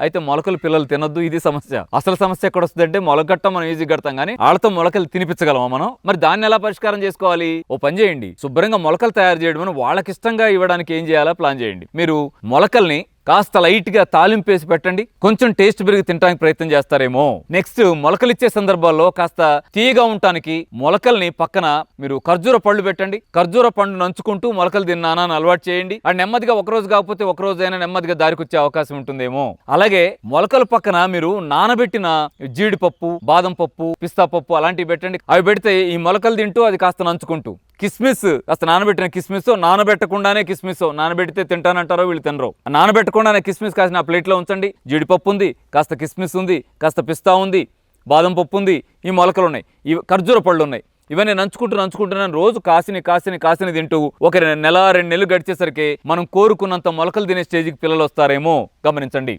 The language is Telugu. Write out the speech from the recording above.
అయితే మొలకలు పిల్లలు తినొద్దు, ఇది సమస్య. అసలు సమస్య ఎక్కడ వస్తుందంటే మొలకట్టం మనం ఈజీ కడతాం కానీ వాళ్ళతో మొలకలు తినిపించగలమా మనం? మరి దాన్ని ఎలా పరిష్కారం చేసుకోవాలి? ఓ పని చేయండి, శుభ్రంగా మొలకలు తయారు చేయడం వాళ్ళకి ఇష్టంగా ఇవ్వడానికి ఏం చేయాలో ప్లాన్ చేయండి. మీరు మొలకల్ని కాస్త లైట్ గా తాలింపేసి పెట్టండి, కొంచెం టేస్ట్ పెరిగి తినడానికి ప్రయత్నం చేస్తారేమో. నెక్స్ట్ మొలకలు ఇచ్చే సందర్భాల్లో కాస్త తీయగా ఉండటానికి మొలకల్ని పక్కన మీరు ఖర్జూర పళ్ళు పెట్టండి. ఖర్జూర పండు నంచుకుంటూ మొలకలు తిన్నానా అని అలవాటు చేయండి. అది నెమ్మదిగా ఒక రోజు కాకపోతే ఒక రోజు అయినా నెమ్మదిగా దారికొచ్చే అవకాశం ఉంటుందేమో. అలాగే మొలకల పక్కన మీరు నానబెట్టిన జీడిపప్పు, బాదం పప్పు, పిస్తా పప్పు అలాంటివి పెట్టండి. అవి పెడితే ఈ మొలకలు తింటూ అది కాస్త నంచుకుంటూ, కిస్మిస్ కాస్త నానబెట్టిన కిస్మిస్, నానబెట్టకుండానే కిస్మిస్, నానబెడితే తింటానంటారో వీళ్ళు తినరు, నానబెట్టకుండానే కిస్మిస్ కాసిన ప్లేట్లో ఉంచండి. జీడిపప్పు ఉంది, కాస్త కిస్మిస్ ఉంది, కాస్త పిస్తా ఉంది, బాదం పప్పు ఉంది, ఈ మొలకలు ఉన్నాయి, ఇవి ఖర్జూర పళ్ళు ఉన్నాయి. ఇవన్నీ నంచుకుంటున్నాను రోజు కాసిని తింటూ ఒక నెల 2 నెలలు గడిచేసరికి మనం కోరుకున్నంత మొలకలు తినే స్టేజ్కి పిల్లలు వస్తారేమో గమనించండి.